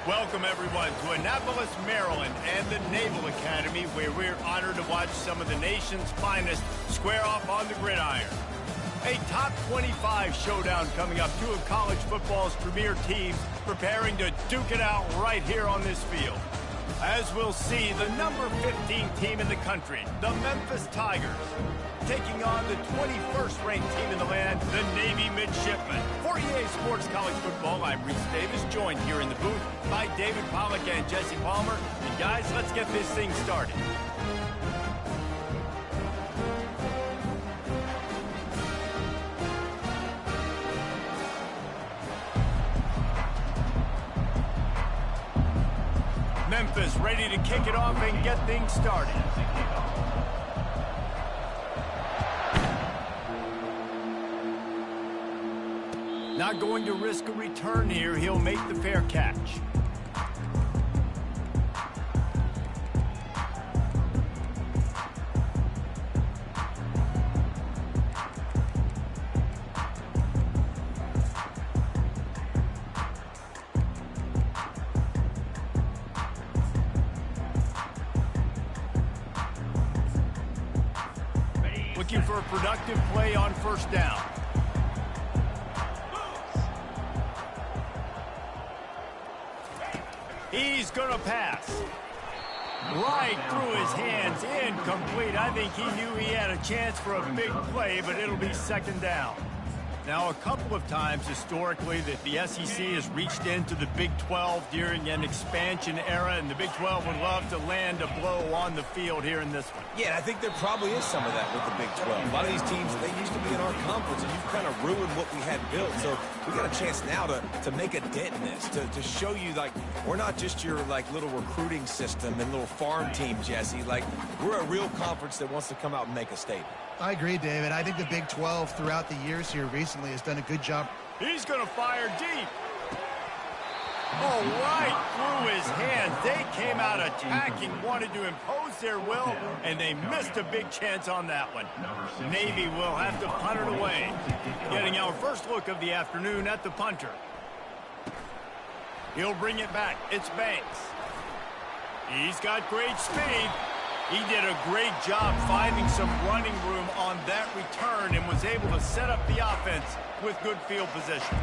Welcome, everyone, to Annapolis, Maryland, and the Naval Academy, where we're honored to watch some of the nation's finest square off on the gridiron. A top 25 showdown coming up. Two of college football's premier teams preparing to duke it out right here on this field. As we'll see, the number 15 team in the country, the Memphis Tigers, taking on the 21st ranked team in the land, the Navy Midshipmen. For EA Sports College Football, I'm Reese Davis, joined here in the booth by David Pollack and Jesse Palmer. And guys, let's get this thing started. Memphis ready to kick it off and get things started. Not going to risk a return here. He'll make the fair catch. Looking for a productive play on first down. He's going to pass. Right through his hands, incomplete. I think he knew he had a chance for a big play, but it'll be second down. Now, a couple of times historically that the SEC has reached into the Big 12 during an expansion era, and the Big 12 would love to land a blow on the field here in this one. Yeah, I think there probably is some of that with the Big 12. A lot of these teams, they used to be in our conference, and you've kind of ruined what we had built. So we got a chance now to make a dent in this, to show you, like, we're not just your, like, little recruiting system and little farm team, Jesse. Like, we're a real conference that wants to come out and make a statement. I agree, David. I think the Big 12 throughout the years here recently has done a good job. He's going to fire deep. Oh, right through his hands. They came out attacking, wanted to impose their will, and they missed a big chance on that one. Navy will have to punt it away. Getting our first look of the afternoon at the punter. He'll bring it back. It's Banks. He's got great speed. He did a great job finding some running room on that return and was able to set up the offense with good field position.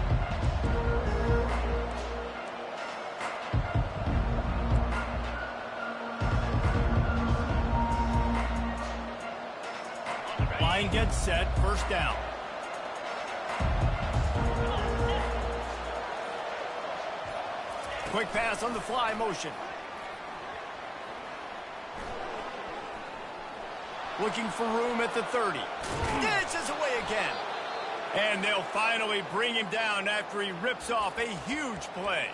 Line gets set, first down. Quick pass on the fly motion. Looking for room at the 30. Dances away again. And they'll finally bring him down after he rips off a huge play.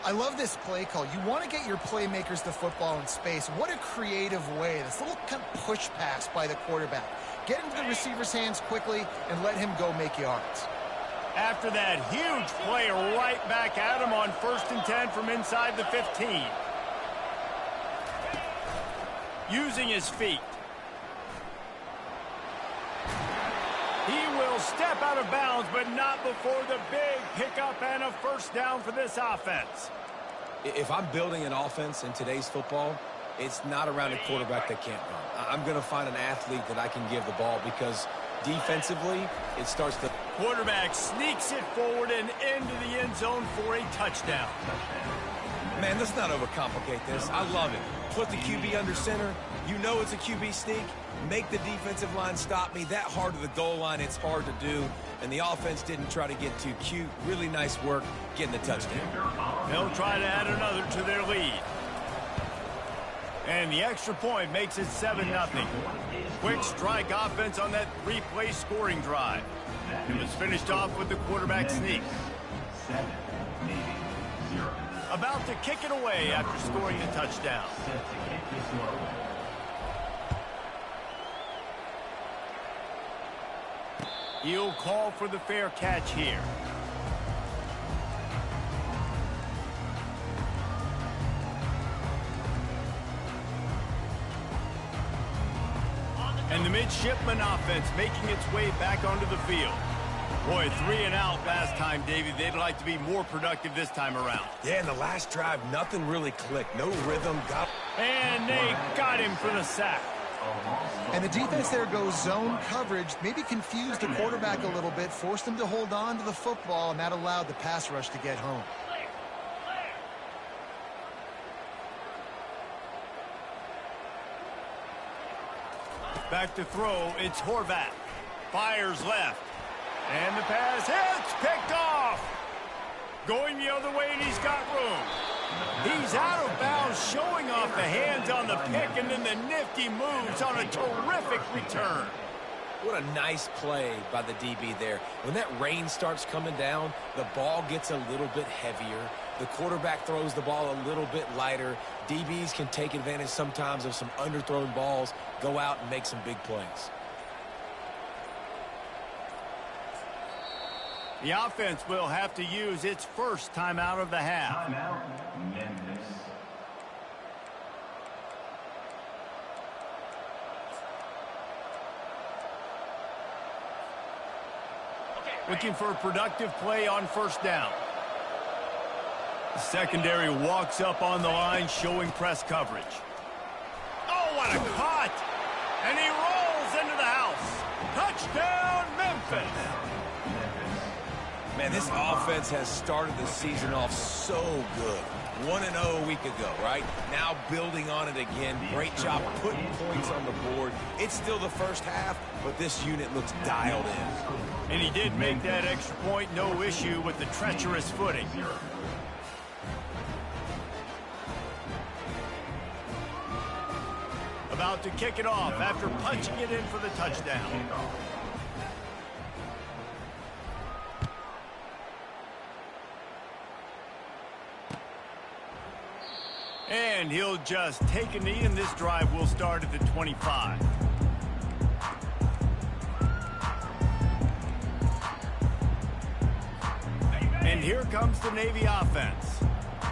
I love this play call. You want to get your playmakers the football in space. What a creative way. This little kind of push pass by the quarterback. Get into the receiver's hands quickly and let him go make yards. After that huge play, right back at him on 1st and 10 from inside the 15. Using his feet. He will step out of bounds, but not before the big pickup and a first down for this offense. If I'm building an offense in today's football, it's not around a quarterback that can't run. I'm going to find an athlete that I can give the ball because defensively, it starts to... Quarterback sneaks it forward and into the end zone for a touchdown. Man, let's not overcomplicate this. I love it. Put the QB under center. You know it's a QB sneak. Make the defensive line stop me. That hard to the goal line, it's hard to do. And the offense didn't try to get too cute. Really nice work getting the touchdown. They'll try to add another to their lead. And the extra point makes it 7-0. Quick strike offense on that three-play scoring drive. It was finished off with the quarterback sneak. About to kick it away after scoring the touchdown. He'll call for the fair catch here. And the midshipman offense making its way back onto the field. Boy, 3 and out last time, Davey. They'd like to be more productive this time around. Yeah, in the last drive, nothing really clicked. No rhythm. And they got him for the sack. And the defense there goes zone coverage, maybe confused the quarterback a little bit, forced him to hold on to the football, and that allowed the pass rush to get home. Back to throw, it's Horvath. Fires left. And the pass hits, picked off. Going the other way, and he's got room. He's out of bounds, showing off the hands on the pick, and then the nifty moves on a terrific return. What a nice play by the DB there. When that rain starts coming down, the ball gets a little bit heavier. The quarterback throws the ball a little bit lighter. DBs can take advantage sometimes of some underthrown balls, go out and make some big plays. The offense will have to use its first timeout of the half. Timeout, Memphis. Looking for a productive play on first down. The secondary walks up on the line, showing press coverage. Oh, what a cut! And he rolls into the house. Touchdown, Memphis! Man, this offense has started the season off so good. 1-0 a week ago, right? Now building on it again. Great job putting points on the board. It's still the first half, but this unit looks dialed in. And he did make that extra point, no issue with the treacherous footing. About to kick it off after punching it in for the touchdown. And he'll just take a knee, and this drive will start at the 25. And here comes the Navy offense.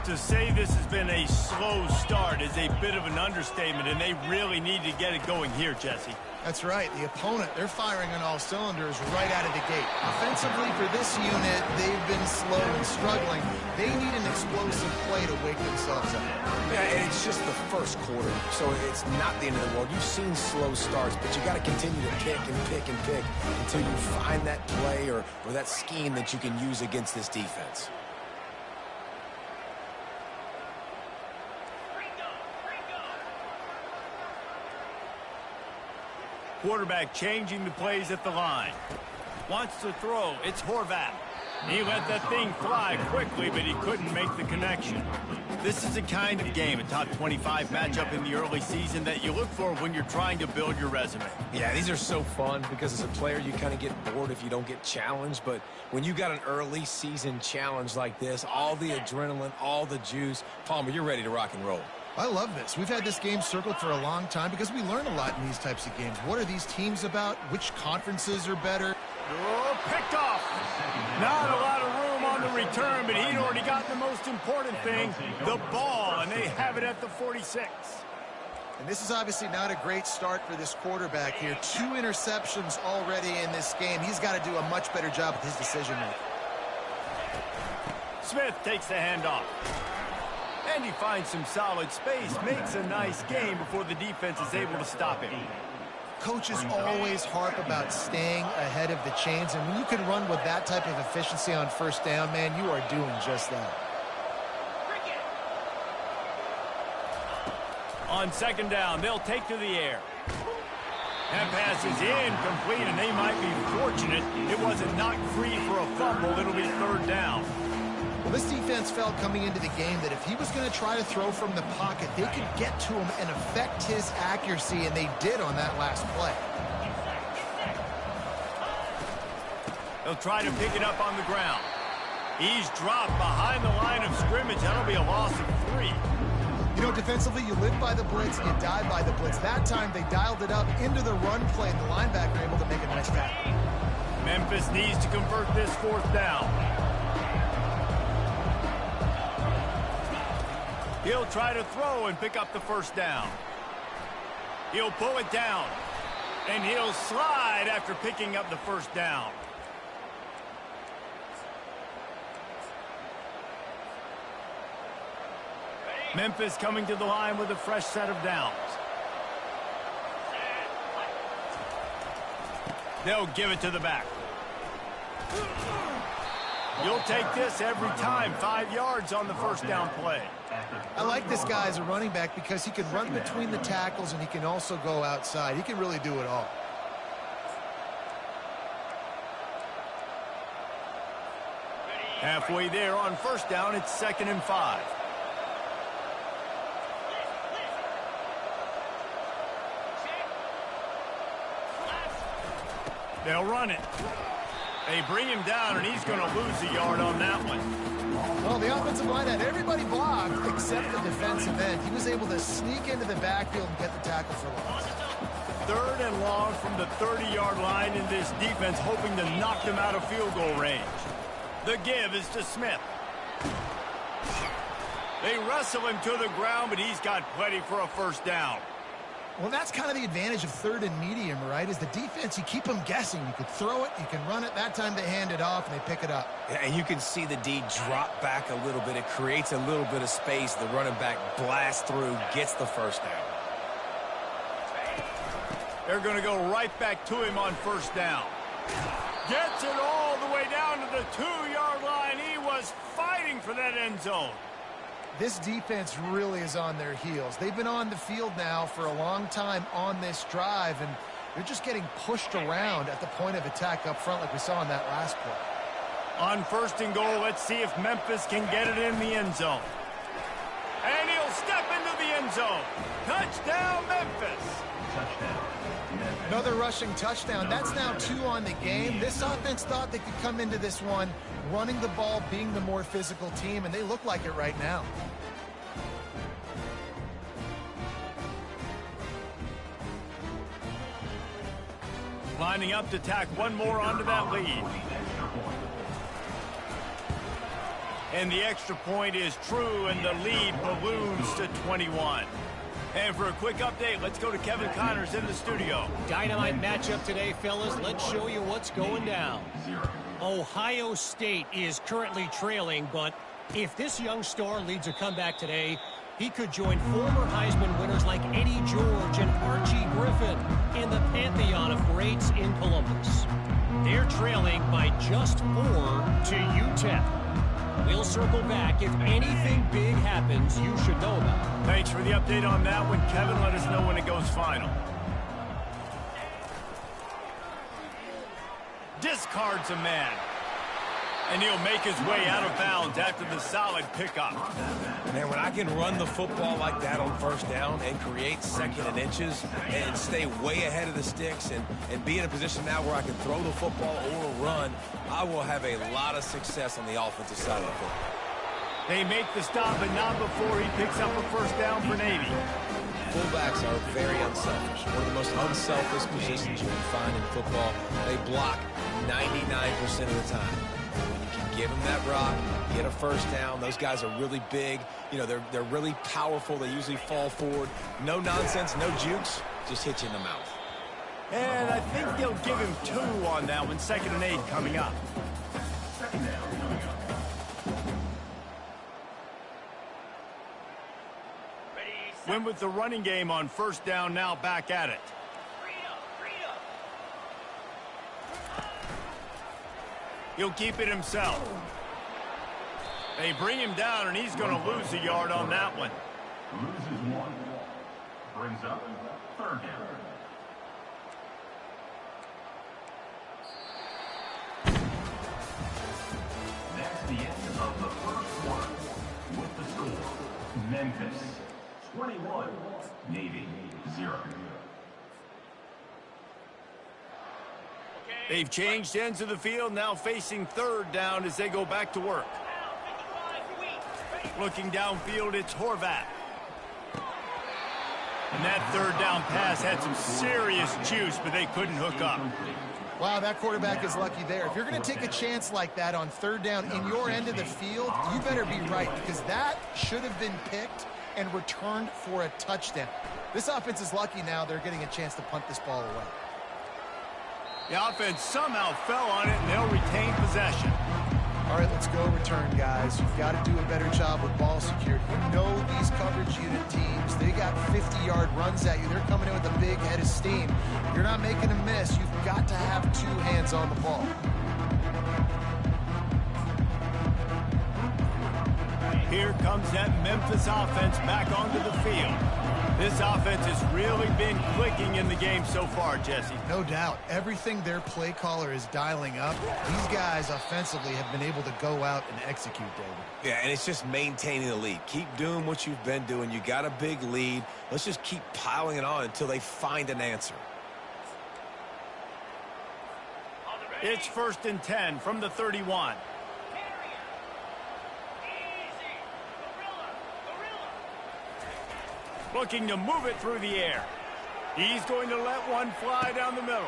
To say this has been a slow start is a bit of an understatement, and they really need to get it going here, Jesse. That's right. The opponent, they're firing on all cylinders right out of the gate. Offensively, for this unit, they've been slow and struggling. They need an explosive play to wake themselves up. Yeah, and it's just the first quarter, so it's not the end of the world. You've seen slow starts, but you got to continue to pick and pick and pick until you find that play or that scheme that you can use against this defense. Quarterback changing the plays at the line. Wants to throw. It's Horvath. He let that thing fly quickly, but he couldn't make the connection. This is a kind of game, a top 25 matchup in the early season that you look for when you're trying to build your resume. Yeah, these are so fun because as a player, you kind of get bored if you don't get challenged. But when you got an early season challenge like this, all the adrenaline, all the juice, Palmer, you're ready to rock and roll. I love this. We've had this game circled for a long time because we learn a lot in these types of games. What are these teams about? Which conferences are better? Oh, picked off. Not a lot of room on the return, but he'd already got the most important thing, the ball, and they have it at the 46. And this is obviously not a great start for this quarterback here. 2 interceptions already in this game. He's got to do a much better job with his decision-making. Smith takes the handoff. And he finds some solid space, makes a nice game before the defense is able to stop him. Coaches always harp about staying ahead of the chains, and when you can run with that type of efficiency on first down, man, you are doing just that. On second down, they'll take to the air. That pass is incomplete, and they might be fortunate it wasn't knocked free for a fumble. It'll be third down. Well, this defense felt coming into the game that if he was going to try to throw from the pocket, they could get to him and affect his accuracy, and they did on that last play. They'll try to pick it up on the ground. He's dropped behind the line of scrimmage. That'll be a loss of 3. You know, defensively, you live by the blitz, you die by the blitz. That time, they dialed it up into the run play, and the linebacker able to make a nice tackle. Memphis needs to convert this fourth down. He'll try to throw and pick up the first down. He'll pull it down. And he'll slide after picking up the first down. Memphis coming to the line with a fresh set of downs. They'll give it to the back. You'll take this every time. 5 yards on the first down play. I like this guy as a running back because he can run between the tackles and he can also go outside. He can really do it all. Halfway there on first down, it's 2nd and 5. They'll run it. They bring him down, and he's going to lose a yard on that one. Well, the offensive line had everybody blocked except the defensive end. He was able to sneak into the backfield and get the tackle for loss. 3rd and long from the 30-yard line in this defense, hoping to knock them out of field goal range. The give is to Smith. They wrestle him to the ground, but he's got plenty for a first down. Well, that's kind of the advantage of 3rd and medium, right? Is the defense, you keep them guessing. You can throw it, you can run it. That time they hand it off and they pick it up. Yeah, and you can see the D drop back a little bit. It creates a little bit of space. The running back blasts through, gets the first down. They're going to go right back to him on first down. Gets it all the way down to the 2-yard line. He was fighting for that end zone. This defense really is on their heels. They've been on the field now for a long time on this drive, and they're just getting pushed around at the point of attack up front like we saw in that last play. On 1st and goal, let's see if Memphis can get it in the end zone. And he'll step into the end zone. Touchdown, Memphis. Another rushing touchdown. That's now 2 on the game. This offense thought they could come into this one running the ball, being the more physical team, and they look like it right now. Lining up to tack one more onto that lead. And the extra point is true, and the lead balloons to 21. And for a quick update, let's go to Kevin Connors in the studio. Dynamite matchup today, fellas. Let's show you what's going down. Ohio State is currently trailing, but if this young star leads a comeback today, he could join former Heisman winners like Eddie George and Archie Griffin in the pantheon of greats in Columbus. They're trailing by just 4 to UTEP. We'll circle back. If anything big happens, you should know about it. Thanks for the update on that one, Kevin. Let us know when it goes final. Discards a man. And he'll make his way out of bounds after the solid pickup. Man, when I can run the football like that on first down and create 2nd and inches and stay way ahead of the sticks and be in a position now where I can throw the football or run, I will have a lot of success on the offensive side of the football. They make the stop, but not before he picks up a first down for Navy. Fullbacks are very unselfish. One of the most unselfish positions you can find in football. They block 99% of the time. When you can give them that rock, get a first down. Those guys are really big. You know, they're really powerful. They usually fall forward. No nonsense, no jukes. Just hit you in the mouth. And I think they'll give him 2 on that one. 2nd and 8 coming up. Went with the running game on first down, now back at it. He'll keep it himself. They bring him down, and he's going to lose a yard on that one. Loses 1. Brings up 3rd down. That's the end of the first quarter. With the score, Memphis 21, Navy 0. They've changed ends of the field, now facing 3rd down as they go back to work. Looking downfield, it's Horvath. And that 3rd down pass had some serious juice, but they couldn't hook up. Wow, that quarterback is lucky there. If you're going to take a chance like that on 3rd down in your end of the field, you better be right, because that should have been picked and returned for a touchdown. This offense is lucky now they're getting a chance to punt this ball away. The offense somehow fell on it, and they'll retain possession. All right, let's go return, guys. You've got to do a better job with ball security. You know these coverage unit teams, they got 50-yard runs at you. They're coming in with a big head of steam. You're not making a miss. You've got to have two hands on the ball. Here comes that Memphis offense back onto the field. This offense has really been clicking in the game so far, Jesse. No doubt. Everything their play caller is dialing up, these guys offensively have been able to go out and execute, David. Yeah, and it's just maintaining the lead. Keep doing what you've been doing. You got a big lead. Let's just keep piling it on until they find an answer. It's 1st and 10 from the 31. Looking to move it through the air. He's going to let one fly down the middle.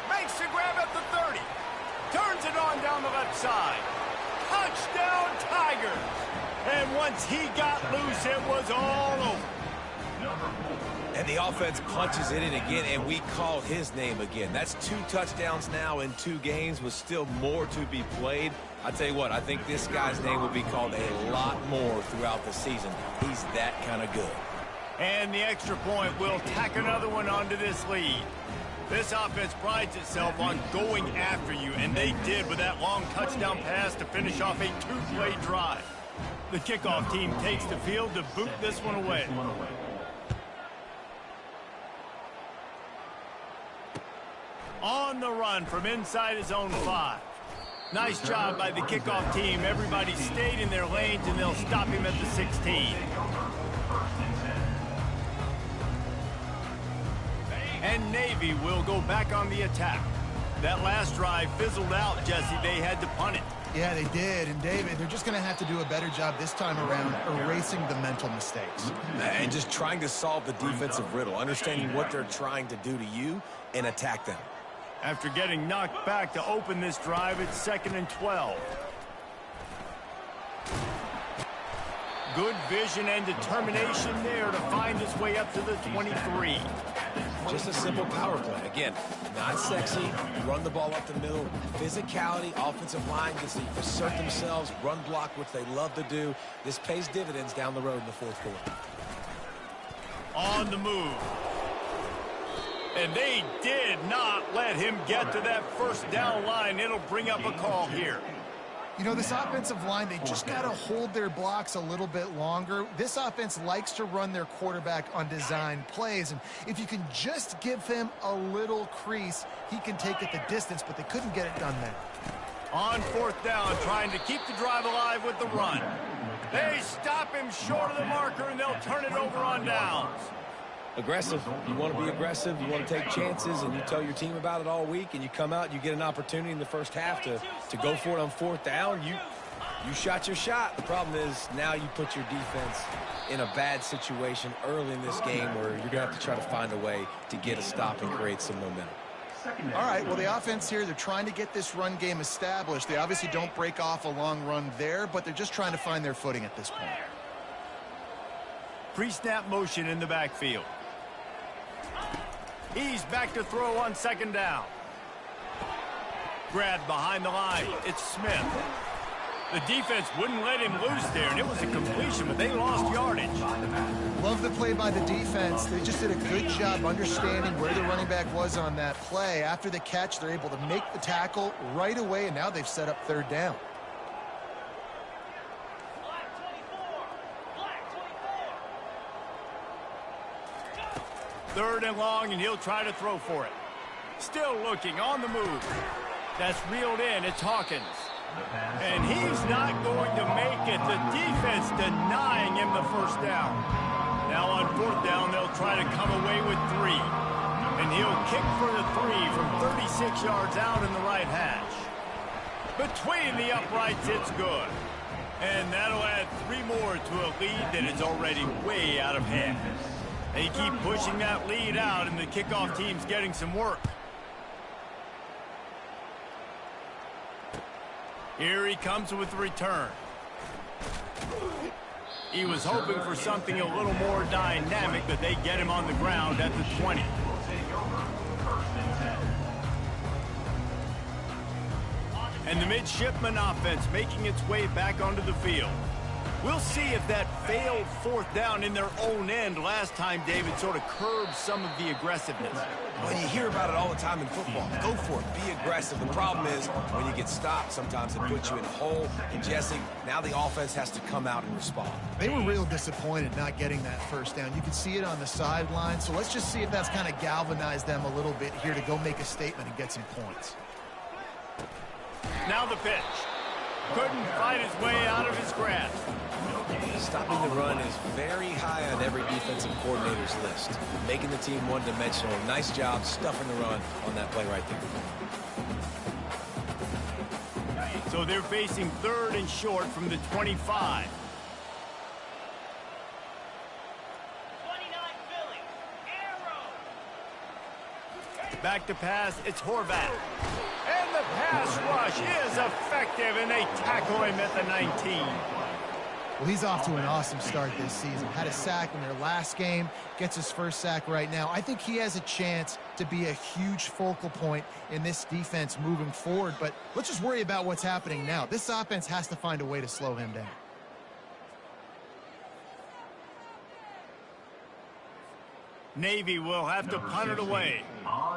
Makes the grab at the 30. Turns it on down the left side. Touchdown, Tigers. And once he got loose, it was all over. And the offense punches it in again, and we called his name again. That's 2 touchdowns now in 2 games with still more to be played. I tell you what, I think this guy's name will be called a lot more throughout the season. He's that kind of good. And the extra point will tack another one onto this lead. This offense prides itself on going after you, and they did with that long touchdown pass to finish off a 2-play drive. The kickoff team takes the field to boot this one away. On the run from inside his own 5. Nice job by the kickoff team. Everybody stayed in their lanes, and they'll stop him at the 16. And Navy will go back on the attack. That last drive fizzled out, Jesse. They had to punt it. Yeah, they did. And, David, they're just going to have to do a better job this time around erasing the mental mistakes. And just trying to solve the defensive riddle, understanding what they're trying to do to you and attack them. After getting knocked back to open this drive, it's 2nd and 12. Good vision and determination there to find his way up to the 23. Just a simple power play. Again, not sexy. Run the ball up the middle. Physicality, offensive line gets to assert themselves, run block, which they love to do. This pays dividends down the road in the 4th quarter. On the move. And they did not let him get to that 1st down line. It'll bring up a call here. You know, this offensive line, they just got to hold their blocks a little bit longer. This offense likes to run their quarterback on design plays, and if you can just give him a little crease, he can take it the distance, but they couldn't get it done there. On 4th down, trying to keep the drive alive with the run. They stop him short of the marker, and they'll turn it over on downs. Aggressive. You want to be aggressive. You want to take chances, and you tell your team about it all week, and you come out and you get an opportunity in the 1st half to go for it on 4th down. You shot your shot. The problem is now you put your defense in a bad situation early in this game where you're going to have to try to find a way to get a stop and create some momentum. All right, well, the offense here, they're trying to get this run game established. They obviously don't break off a long run there, but they're just trying to find their footing at this point. Pre-snap motion in the backfield. He's back to throw on 2nd down. Grabbed behind the line. It's Smith. The defense wouldn't let him loose there, and it was a completion, but they lost yardage. Love the play by the defense. They just did a good job understanding where the running back was on that play. After the catch, they're able to make the tackle right away, and now they've set up 3rd down. Third and long, and he'll try to throw for it. Still looking on the move. That's reeled in. It's Hawkins. And he's not going to make it. The defense denying him the 1st down. Now on 4th down, they'll try to come away with 3. And he'll kick for the 3 from 36 yards out in the right hash. Between the uprights, it's good. And that'll add 3 more to a lead that is already way out of hand. They keep pushing that lead out, and the kickoff team's getting some work. Here he comes with the return. He was hoping for something a little more dynamic, but they get him on the ground at the 20. And the midshipman offense making its way back onto the field. We'll see if that failed fourth down in their own end last time, David, sort of curbed some of the aggressiveness. Well, you hear about it all the time in football. Go for it. Be aggressive. The problem is when you get stopped, sometimes it puts you in a hole. And, Jesse, now the offense has to come out and respond. They were real disappointed not getting that first down. You could see it on the sideline. So let's just see if that's kind of galvanized them a little bit here to go make a statement and get some points. Now the pitch. Couldn't fight his way out of his grasp. Stopping the run is very high on every defensive coordinator's list. Making the team one-dimensional. Nice job stuffing the run on that play right there. So they're facing 3rd and short from the 25. Back to pass, it's Horvath. And the pass rush is effective, and they tackle him at the 19. Well, he's off to an awesome start this season. Had a sack in their last game, gets his first sack right now. I think he has a chance to be a huge focal point in this defense moving forward, but let's just worry about what's happening now. This offense has to find a way to slow him down. Navy will have to punt it away.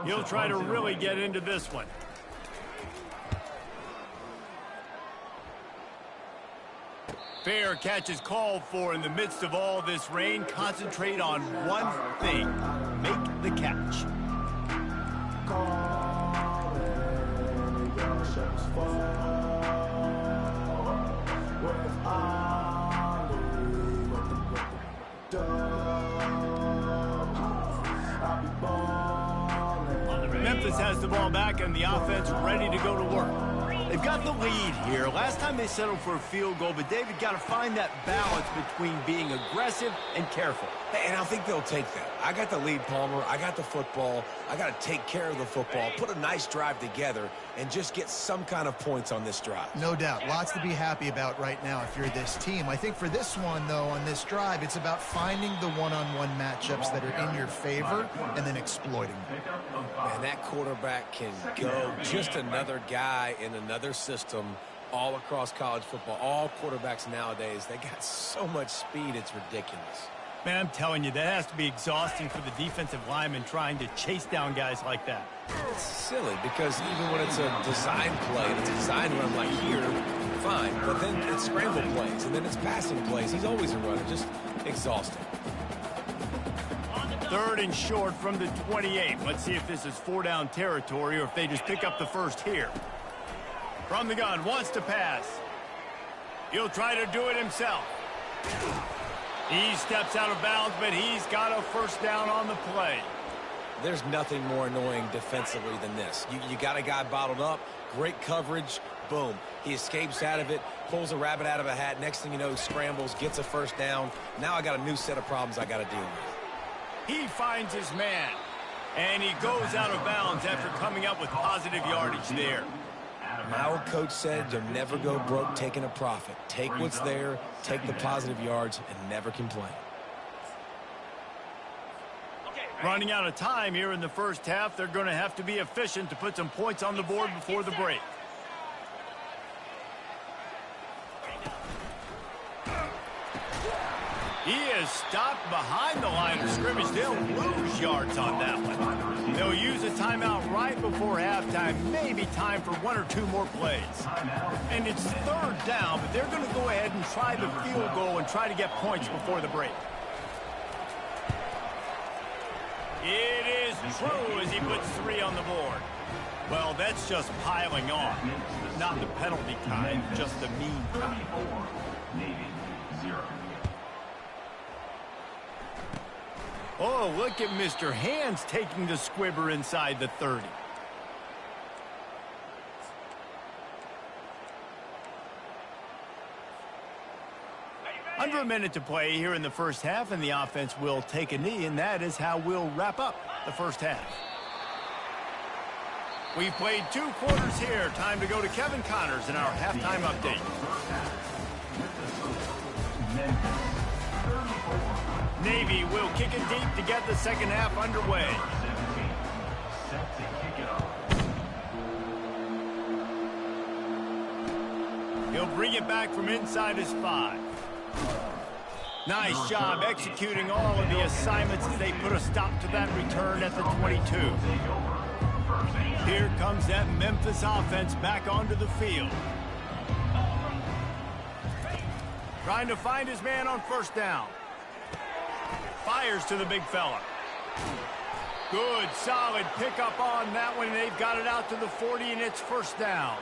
He'll try to really get into this one. Fair catch is called for in the midst of all this rain. Concentrate on one thing. Make the catch. Memphis has the ball back and the offense ready to go to work. They've got the lead here. Last time they settled for a field goal, but David got to find that balance between being aggressive and careful. And I think they'll take that. I got the lead, Palmer. I got the football. I got to take care of the football, put a nice drive together, and just get some kind of points on this drive. No doubt. Lots to be happy about right now if you're this team. I think for this one, though, on this drive, it's about finding the one-on-one matchups that are in your favor and then exploiting them. And that quarterback can go. Just another guy in another system all across college football. All quarterbacks nowadays, they got so much speed, it's ridiculous. Man, I'm telling you, that has to be exhausting for the defensive lineman trying to chase down guys like that. It's silly because even when it's a design play, and it's a design run like here, fine. But then it's scramble plays, and then it's passing plays. He's always a runner, just exhausting. 3rd and short from the 28. Let's see if this is 4-down territory or if they just pick up the first here. From the gun, wants to pass. He'll try to do it himself. He steps out of bounds, but he's got a first down on the play. There's nothing more annoying defensively than this. You got a guy bottled up, great coverage, boom. He escapes out of it, pulls a rabbit out of a hat. Next thing you know, scrambles, gets a first down. Now I got a new set of problems I got to deal with. He finds his man, and he goes out of bounds after coming up with positive yardage there. My old coach said you'll never go broke taking a profit. Take what's there, take the positive yards, and never complain. Running out of time here in the first half. They're going to have to be efficient to put some points on the board before the break. He is stopped behind the line of scrimmage. They'll lose yards on that one. They'll use a timeout right before halftime. Maybe time for 1 or 2 more plays. And it's 3rd down, but they're going to go ahead and try the field goal and try to get points before the break. It is true as he puts 3 on the board. Well, that's just piling on. Not the penalty kind, just the mean kind. Navy 0. Oh, look at Mr. Hands taking the squibber inside the 30. Under a minute to play here in the first half, and the offense will take a knee, and that is how we'll wrap up the first half. We've played 2 quarters here. Time to go to Kevin Connors in our halftime update. Navy will kick it deep to get the second half underway. it back from inside his 5. Nice job executing all of the assignments as they put a stop to that return at the 22. Here comes that Memphis offense back onto the field. Trying to find his man on first down. Fires to the big fella. Good, solid pickup on that one. They've got it out to the 40, and it's first down.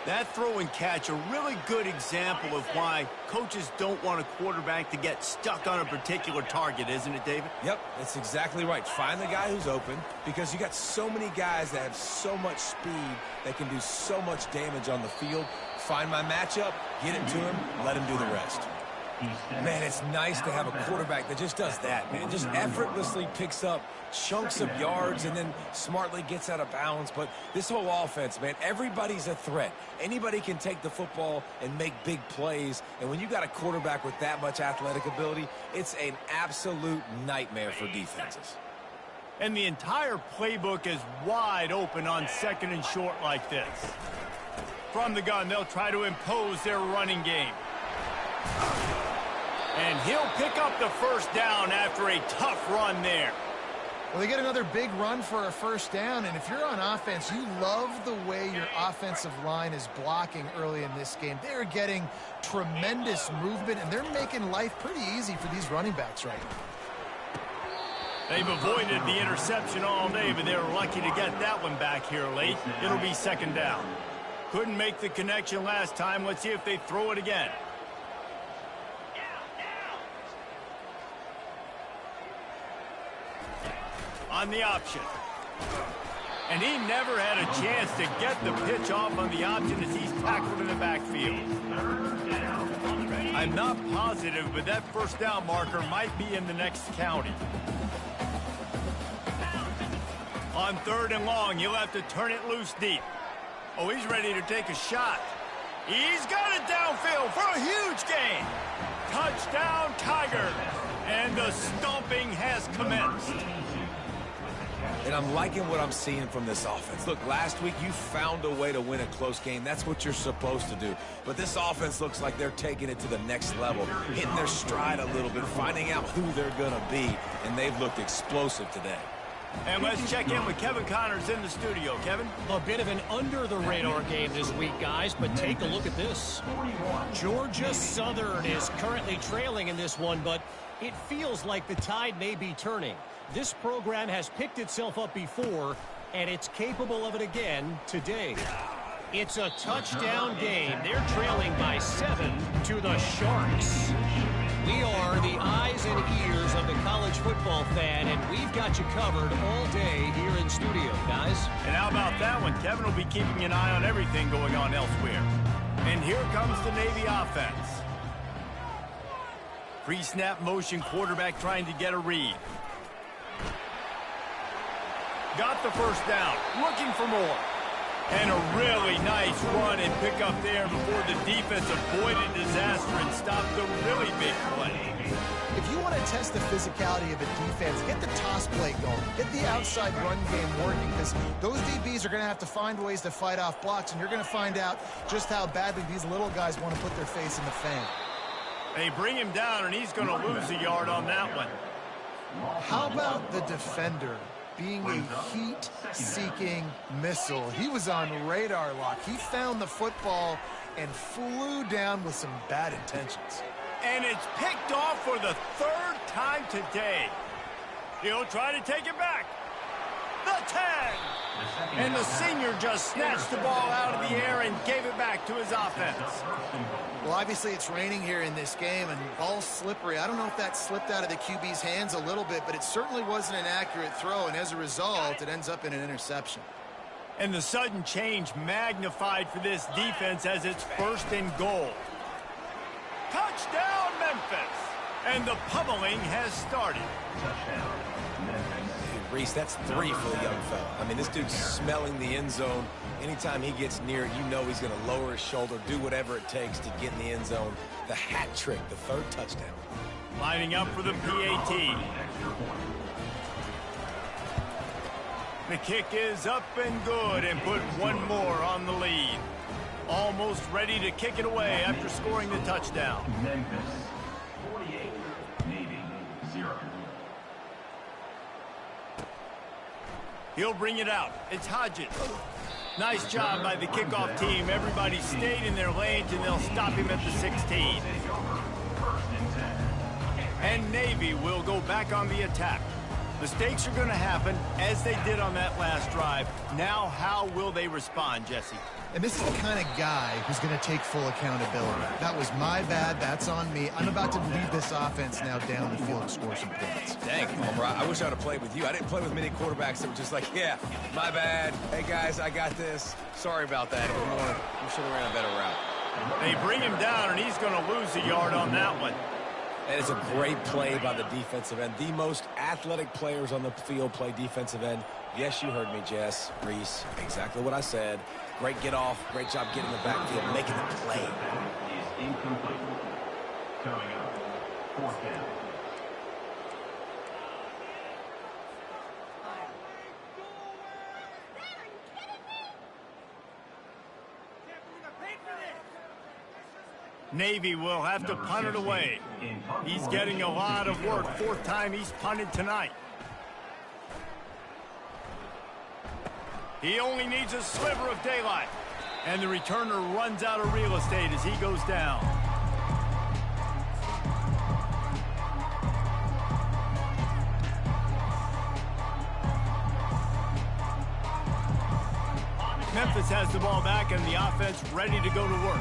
That throw and catch, a really good example of why coaches don't want a quarterback to get stuck on a particular target, isn't it, David? Yep, that's exactly right. Find the guy who's open, because you got so many guys that have so much speed that can do so much damage on the field. Find my matchup, get it to him, let him do the rest. Man, it's nice to have a quarterback that just does that, man. Just effortlessly picks up chunks of yards and then smartly gets out of bounds. But this whole offense, man, everybody's a threat. Anybody can take the football and make big plays. And when you got a quarterback with that much athletic ability, it's an absolute nightmare for defenses. And the entire playbook is wide open on second and short like this. From the gun, they'll try to impose their running game. And he'll pick up the first down after a tough run there. Well, they get another big run for a first down, and if you're on offense, you love the way your offensive line is blocking early in this game. They're getting tremendous movement, and they're making life pretty easy for these running backs right now. They've avoided the interception all day, but they're lucky to get that one back here late. It'll be second down. Couldn't make the connection last time. Let's see if they throw it again. On the option. And he never had a chance to get the pitch off on the option as he's tackled in the backfield. I'm not positive, but that first down marker might be in the next county. On third and long, he'll have to turn it loose deep. Oh, he's ready to take a shot. He's got it downfield for a huge gain. Touchdown, Tigers. And the stomping has commenced. And I'm liking what I'm seeing from this offense. Look, last week you found a way to win a close game. That's what you're supposed to do. But this offense looks like they're taking it to the next level, hitting their stride a little bit, finding out who they're going to be. And they've looked explosive today. And let's check in with Kevin Connors in the studio. Kevin? A bit of an under-the-radar game this week, guys, but take a look at this. Georgia Southern is currently trailing in this one, but it feels like the tide may be turning. This program has picked itself up before, and it's capable of it again today. It's a touchdown game. They're trailing by 7 to the Sharks. We are the eyes and ears of the college football fan, and we've got you covered all day here in studio, guys. And how about that one? Kevin will be keeping an eye on everything going on elsewhere. And here comes the Navy offense. Pre-snap motion, quarterback trying to get a read. Got the first down, looking for more. And a really nice run and pick up there before the defense avoided disaster and stopped the really big play. If you want to test the physicality of a defense, get the toss play going. Get the outside run game working, because those DBs are going to have to find ways to fight off blocks, and you're going to find out just how badly these little guys want to put their face in the fan. They bring him down, and he's going to lose a yard on that one. How about the defender being a heat-seeking missile? He was on radar lock. He found the football and flew down with some bad intentions. And it's picked off for the third time today. He'll try to take it back. The 10. And the senior just snatched the ball out of the air and gave it back to his offense. Well, obviously it's raining here in this game, and ball's slippery. I don't know if that slipped out of the QB's hands a little bit, but it certainly wasn't an accurate throw, and as a result, it ends up in an interception. And the sudden change magnified for this defense as it's first and goal. Touchdown, Memphis! And the pummeling has started. Reese, that's 3 for the young fella. I mean, this dude's smelling the end zone. Anytime he gets near it, you know he's going to lower his shoulder, do whatever it takes to get in the end zone. The hat trick, the third touchdown. Lining up for the PAT. The kick is up and good, and put one more on the lead. Almost ready to kick it away after scoring the touchdown. Memphis 48, Navy 0. He'll bring it out. It's Hodges. Nice job by the kickoff team. Everybody stayed in their lanes, and they'll stop him at the 16. And Navy will go back on the attack. Mistakes are going to happen, as they did on that last drive. Now, how will they respond, Jesse? And this is the kind of guy who's going to take full accountability. That was my bad. That's on me. I'm about to lead this offense now down the field and score some points. Dang, Homer, I wish I would have played with you. I didn't play with many quarterbacks that were just like, yeah, my bad. Hey, guys, I got this. Sorry about that. We should have ran a better route. They bring him down, and he's going to lose a yard on that one. That is a great play by the defensive end. The most athletic players on the field play defensive end. Yes, you heard me, Jess, Reese. Exactly what I said. Great get off. Great job getting the backfield, making the play. Is incomplete. Coming up, 4th down. Navy will have to punt it away. He's getting a lot of work. 4th time he's punted tonight. He only needs a sliver of daylight. And the returner runs out of real estate as he goes down. Memphis has the ball back and the offense ready to go to work.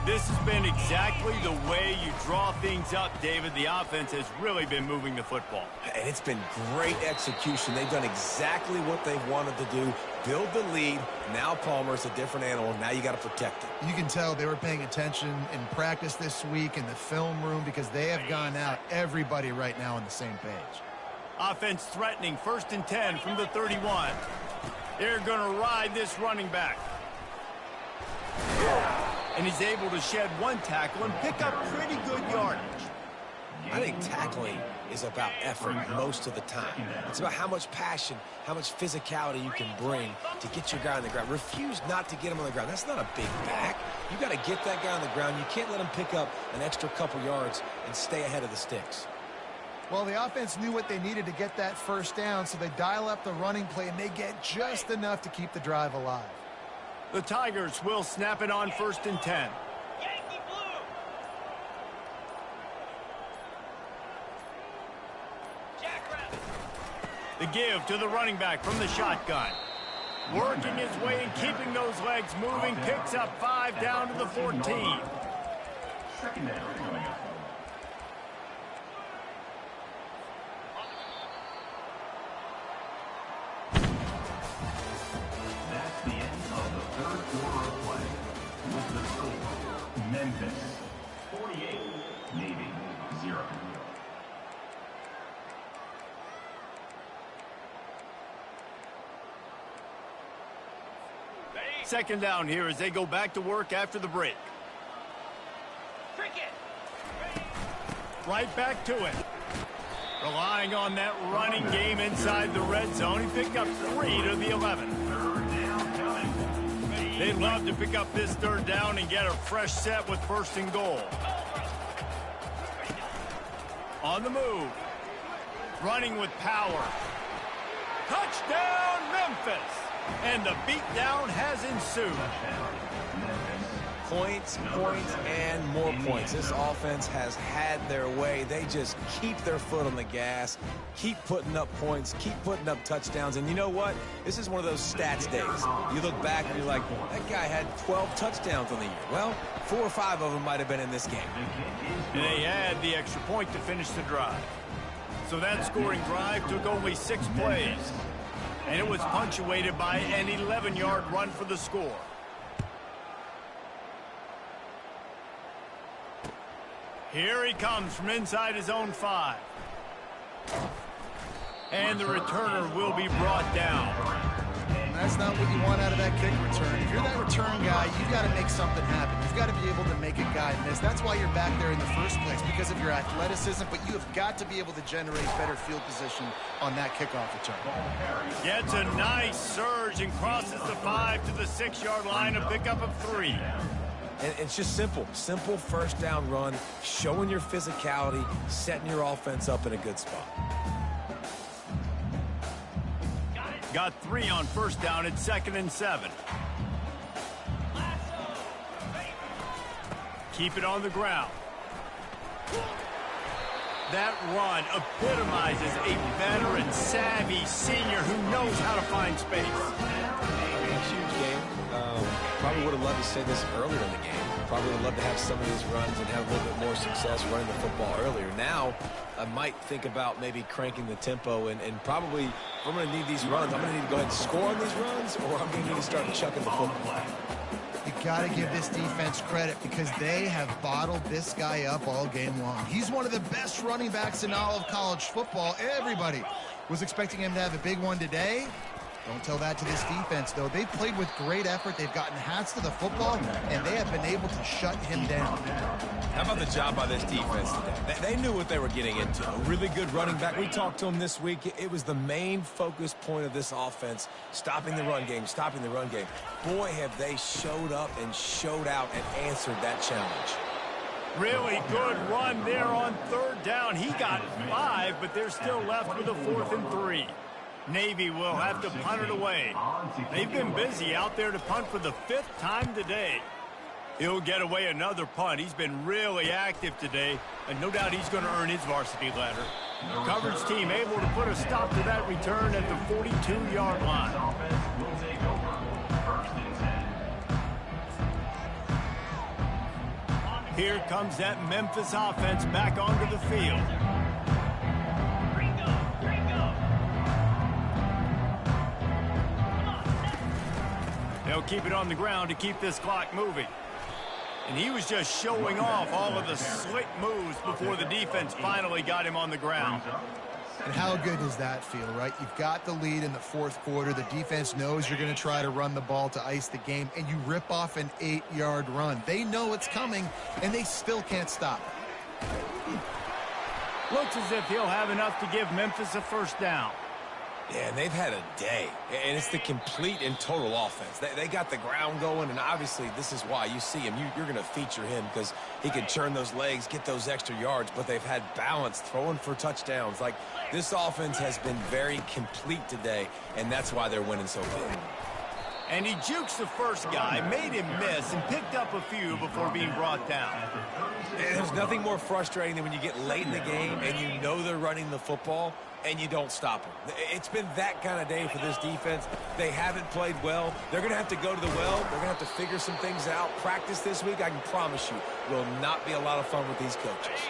This has been exactly the way you draw things up, David. The offense has really been moving the football. And it's been great execution. They've done exactly what they've wanted to do. Build the lead. Now Palmer's a different animal. Now you got to protect it. You can tell they were paying attention in practice this week in the film room because they have gone out, everybody right now on the same page. Offense threatening, 1st and 10 from the 31. They're going to ride this running back. And he's able to shed 1 tackle and pick up pretty good yardage. I think tackling is about effort most of the time. It's about how much passion, how much physicality you can bring to get your guy on the ground. Refuse not to get him on the ground. That's not a big back. You got to get that guy on the ground. You can't let him pick up an extra couple yards and stay ahead of the sticks. Well, the offense knew what they needed to get that 1st down, so they dial up the running play, and they get just enough to keep the drive alive. The Tigers will snap it on 1st and 10. Yankee Blue. Jackrabbit. The give to the running back from the shotgun. Working his way and keeping those legs moving. Picks up 5 down to the 14. 2nd down coming up. That's the end of the 3rd quarter of play. With the score, Memphis 48, Navy 0. Second down here as they go back to work after the break. Cricket. Right back to it. Relying on that running game inside the red zone. He picked up 3 to the 11. 3rd down coming. They'd love to pick up this 3rd down and get a fresh set with 1st and goal. On the move. Running with power. Touchdown, Memphis! And the beatdown has ensued. Points, points, and more points. This offense has had their way. They just keep their foot on the gas, keep putting up points, keep putting up touchdowns. And you know what? This is one of those stats days. You look back and you're like, that guy had 12 touchdowns on the year. Well, 4 or 5 of them might have been in this game. And they had the extra point to finish the drive. So that scoring drive took only 6 plays. And it was punctuated by an 11-yard run for the score. Here he comes from inside his own 5. And the returner will be brought down. That's not what you want out of that kick return. If you're that return guy, you've got to make something happen. You've got to be able to make a guy miss. That's why you're back there in the first place, because of your athleticism, but you have got to be able to generate better field position on that kickoff return. Gets a nice surge and crosses the 5 to the 6-yard line, a pickup of 3. And it's just simple first down run, showing your physicality, setting your offense up in a good spot. Got 3 on first down at 2nd and 7. Keep it on the ground. That run epitomizes a veteran, savvy senior who knows how to find space. Huge game. Probably would have loved to say this earlier in the game. Probably would love to have some of these runs and have a little bit more success running the football earlier. Now, I might think about maybe cranking the tempo and probably, if I'm going to need these runs, I'm going to need to go ahead and score on these runs, or I'm going to need to start chucking the football. You got to give this defense credit because they have bottled this guy up all game long. He's one of the best running backs in all of college football. Everybody was expecting him to have a big one today. Don't tell that to this defense, though. They've played with great effort. They've gotten hats to the football, and they have been able to shut him down. How about the job by this defense today? They knew what they were getting into. A really good running back. We talked to him this week. It was the main focus point of this offense, stopping the run game, stopping the run game. Boy, have they showed up and showed out and answered that challenge. Really good run there on 3rd down. He got 5, but they're still left with a 4th and 3. Navy will have to punt it away. They've been busy out there to punt for the 5th time today. He'll get away another punt. He's been really active today, and no doubt he's going to earn his varsity ladder. Coverage team able to put a stop to that return at the 42-yard line. Here comes that Memphis offense back onto the field. They'll keep it on the ground to keep this clock moving. And he was just showing off all of the slick moves before the defense finally got him on the ground. And how good does that feel, right? You've got the lead in the 4th quarter. The defense knows you're going to try to run the ball to ice the game, and you rip off an 8-yard run. They know it's coming, and they still can't stop it. Looks as if he'll have enough to give Memphis a first down. Yeah, and they've had a day, and it's the complete and total offense. They got the ground going, and obviously this is why you see him. You're going to feature him because he can churn those legs, get those extra yards, but they've had balance, throwing for touchdowns. Like, this offense has been very complete today, and that's why they're winning so big. And he jukes the first guy, made him miss, and picked up a few before being brought down. And there's nothing more frustrating than when you get late in the game and you know they're running the football and you don't stop them. It's been that kind of day for this defense. They haven't played well. They're going to have to go to the well. They're going to have to figure some things out. Practice this week, I can promise you, will not be a lot of fun with these coaches.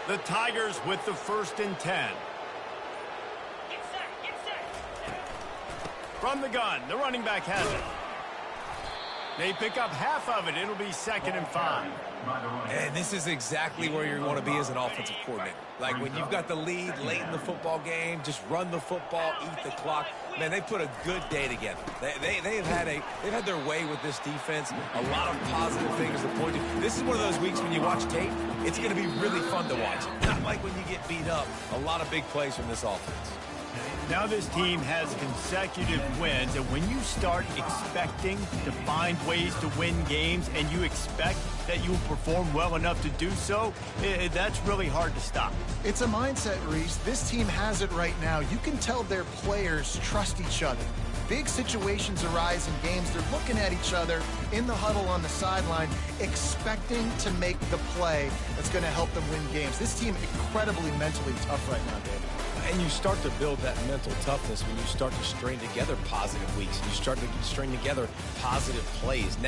The Tigers with the 1st and 10. From the gun, the running back has it. They pick up half of it. It'll be 2nd and 5. And this is exactly where you want to be as an offensive coordinator. Like, when you've got the lead late in the football game, just run the football, eat the clock. Man, they put a good day together. They've had their way with this defense. A lot of positive things to point to. This is one of those weeks when you watch tape, it's going to be really fun to watch. Not like when you get beat up. A lot of big plays from this offense. Now this team has consecutive wins, and when you start expecting to find ways to win games and you expect that you will perform well enough to do so, that's really hard to stop. It's a mindset, Reese. This team has it right now. You can tell their players trust each other. Big situations arise in games. They're looking at each other in the huddle on the sideline, expecting to make the play that's going to help them win games. This team incredibly mentally tough right now, David. And you start to build that mental toughness when you start to string together positive weeks. You start to string together positive plays.